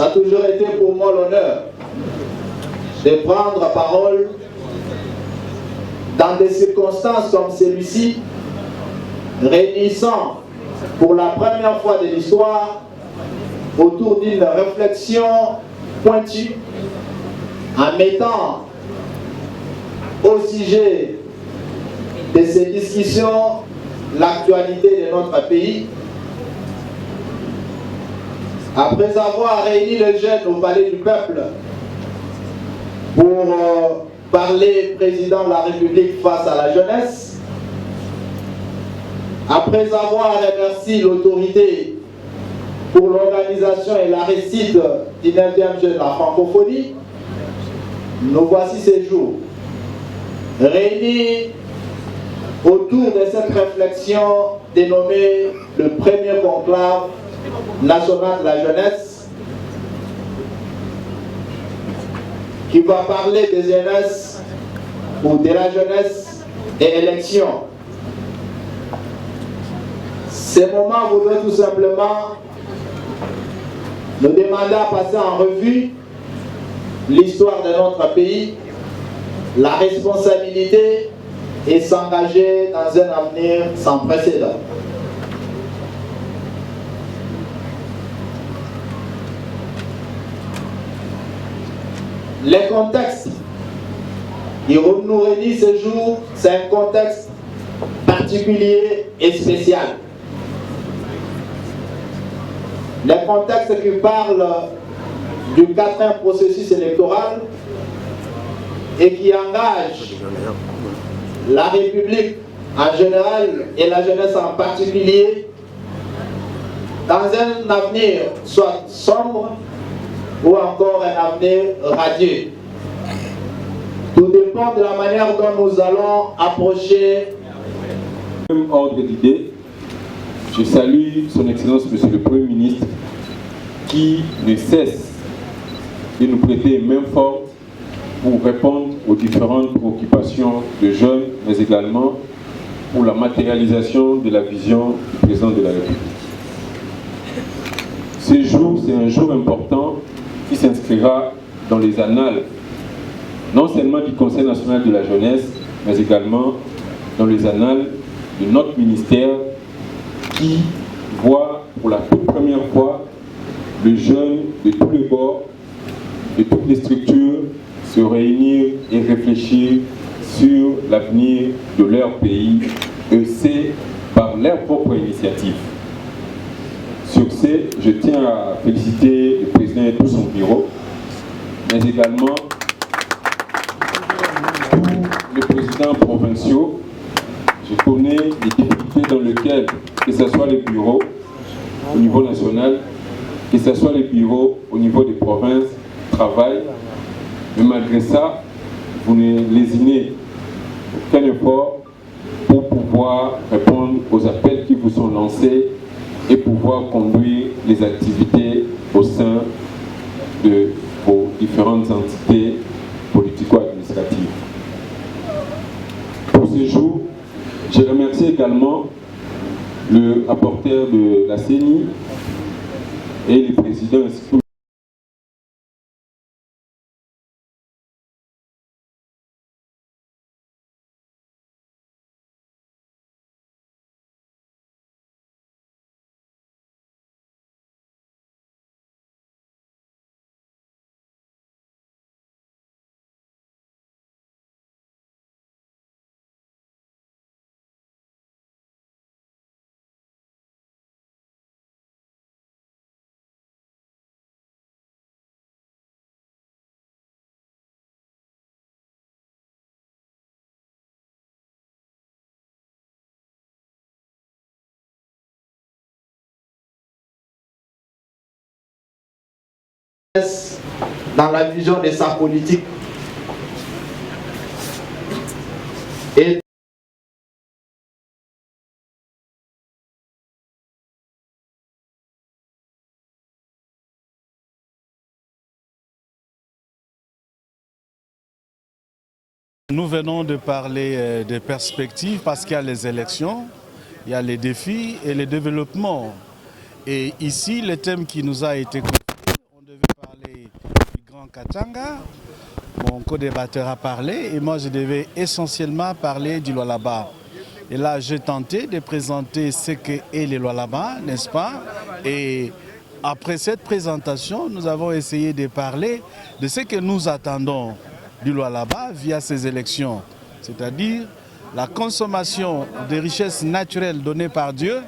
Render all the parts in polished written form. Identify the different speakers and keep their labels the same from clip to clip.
Speaker 1: a toujours été pour moi l'honneur de prendre parole dans des circonstances comme celui-ci, réunissant pour la première fois de l'histoire autour d'une réflexion pointue, en mettant au sujet de ces discussions l'actualité de notre pays. Après avoir réuni les jeunes au Palais du Peuple pour parler président de la République face à la jeunesse, après avoir remercié l'autorité pour l'organisation et la réussite du 9e jeu de la francophonie, nous voici ces jours réunis autour de cette réflexion dénommée le premier conclave national de la jeunesse, qui va parler des jeunesses ou de la jeunesse et élections. Ces moments voudraient tout simplement nous demander à passer en revue l'histoire de notre pays, la responsabilité et s'engager dans un avenir sans précédent. Le contexte qui nous réunit ce jour, c'est un contexte particulier et spécial. Le contexte qui parle du 4e processus électoral et qui engage la République en général et la jeunesse en particulier dans un avenir soit sombre ou encore un avenir radieux. Tout dépend de la manière dont nous allons approcher.
Speaker 2: Même ordre d'idée, je salue son Excellence Monsieur le Premier ministre qui ne cesse de nous prêter main forte pour répondre aux différentes préoccupations de jeunes, mais également pour la matérialisation de la vision du président de la République. Ce jour, c'est un jour important qui s'inscrira dans les annales, non seulement du Conseil national de la jeunesse, mais également dans les annales de notre ministère qui voit pour la toute première fois le jeune de tous les bords, de toutes les structures, se réunir et réfléchir sur l'avenir de leur pays, et c'est par leur propre initiative. Sur ce, je tiens à féliciter le président et tout son bureau, mais également tous les présidents provinciaux. Je connais les difficultés dans lesquelles, que ce soit les bureaux au niveau national, que ce soit les bureaux au niveau des provinces, travaillent. Mais malgré ça, vous ne lésinez aucun effort pour pouvoir répondre aux appels qui vous sont lancés et pouvoir conduire les activités au sein de vos différentes entités politico-administratives. Pour ce jour, je remercie également le rapporteur de la CENI et les présidents ainsi que
Speaker 1: dans la vision de sa politique et
Speaker 3: nous venons de parler des perspectives parce qu'il y a les élections, il y a les défis et les développements. Et ici, le thème qui nous a été confié, on devait parler Laurent Kachanga, mon co-débatteur a parlé et moi je devais essentiellement parler du Lualaba. Et là j'ai tenté de présenter ce qu'est le Lualaba, n'est-ce pas? Et après cette présentation, nous avons essayé de parler de ce que nous attendons du Lualaba via ces élections, c'est-à-dire la consommation des richesses naturelles données par Dieu,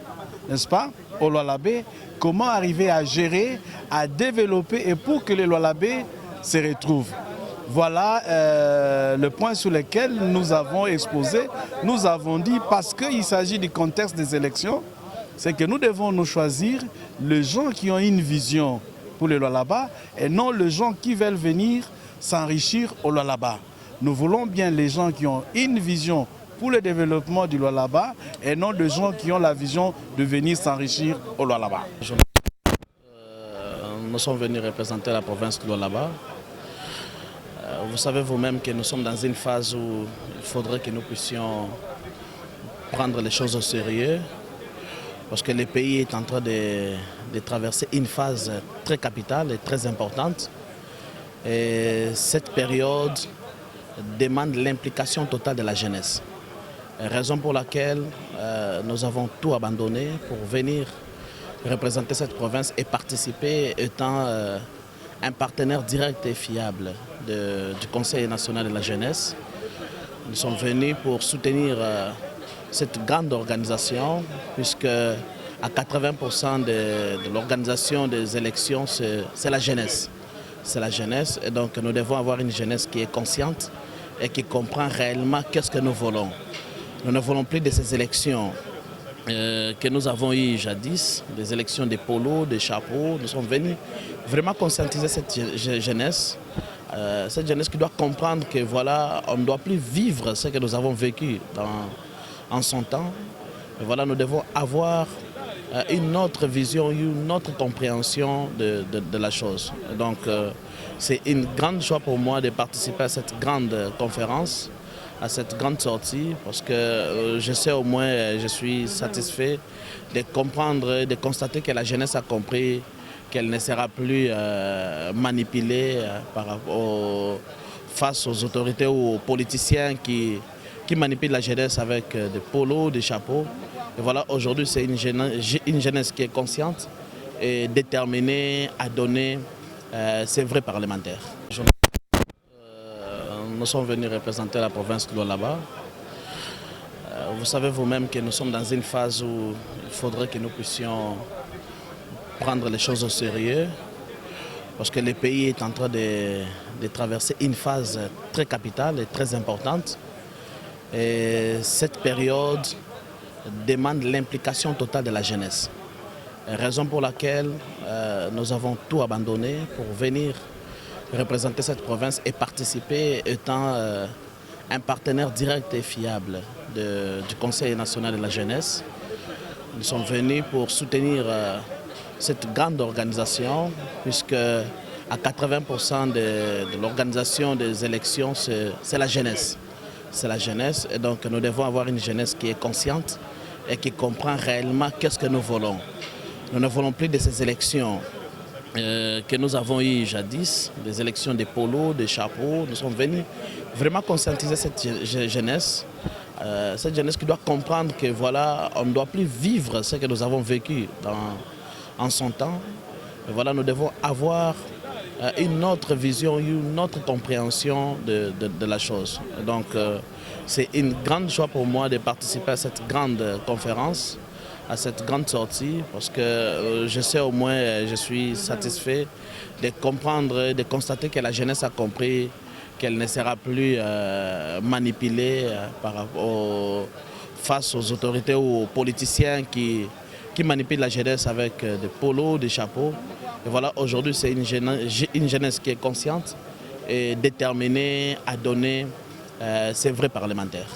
Speaker 3: n'est-ce pas, au Lualabé, comment arriver à gérer, à développer et pour que les Lualabés se retrouvent. Voilà le point sur lequel nous avons exposé, nous avons dit, parce qu'il s'agit du contexte des élections, c'est que nous devons nous choisir les gens qui ont une vision pour le Lualaba et non les gens qui veulent venir s'enrichir au Lualaba. Nous voulons bien les gens qui ont une vision pour le développement du Lualaba et non les gens qui ont la vision de venir s'enrichir au Lualaba.
Speaker 4: Nous sommes venus représenter la province du Lualaba. Vous savez vous-même que nous sommes dans une phase où il faudrait que nous puissions prendre les choses au sérieux. Parce que le pays est en train de traverser une phase très capitale et très importante. Et cette période demande l'implication totale de la jeunesse. Raison pour laquelle nous avons tout abandonné pour venir représenter cette province et participer étant un partenaire direct et fiable du Conseil national de la jeunesse. Nous sommes venus pour soutenir cette grande organisation, puisque à 80% de l'organisation des élections, c'est la jeunesse. C'est la jeunesse, et donc nous devons avoir une jeunesse qui est consciente et qui comprend réellement qu'est-ce que nous voulons. Nous ne voulons plus de ces élections que nous avons eues jadis, des élections de polo, de chapeaux. Nous sommes venus vraiment conscientiser cette jeunesse qui doit comprendre que voilà, on ne doit plus vivre ce que nous avons vécu en son temps. Et voilà, nous devons avoir une autre vision, une autre compréhension de la chose. Donc c'est une grande joie pour moi de participer à cette grande conférence, à cette grande sortie, parce que je sais au moins, je suis satisfait de comprendre, de constater que la jeunesse a compris qu'elle ne sera plus manipulée face aux autorités ou aux politiciens qui manipulent la jeunesse avec des polos, des chapeaux. Et voilà, aujourd'hui, c'est une jeunesse qui est consciente et déterminée à donner ses vrais parlementaires. Nous sommes venus représenter la province du Lualaba. Vous savez vous-même que nous sommes dans une phase où il faudrait que nous puissions prendre les choses au sérieux, parce que le pays est en train de traverser une phase très capitale et très importante. Et cette période demande l'implication totale de la jeunesse. Raison pour laquelle nous avons tout abandonné pour venir représenter cette province et participer étant un partenaire direct et fiable du Conseil national de la jeunesse. Nous sommes venus pour soutenir cette grande organisation, puisque à 80% de l'organisation des élections, c'est la jeunesse. C'est la jeunesse, et donc nous devons avoir une jeunesse qui est consciente et qui comprend réellement qu'est-ce que nous voulons. Nous ne voulons plus de ces élections que nous avons eues jadis, des élections de polo, de chapeaux. Nous sommes venus vraiment conscientiser cette jeunesse qui doit comprendre que voilà, on ne doit plus vivre ce que nous avons vécu en son temps. Et voilà, nous devons avoir une autre vision, une autre compréhension de la chose. Donc c'est une grande joie pour moi de participer à cette grande conférence, à cette grande sortie, parce que je sais au moins, je suis satisfait de comprendre, de constater que la jeunesse a compris qu'elle ne sera plus manipulée face aux autorités ou aux politiciens qui manipulent la jeunesse avec des polos, des chapeaux. Et voilà, aujourd'hui, c'est une jeunesse qui est consciente et déterminée à donner ses vrais parlementaires.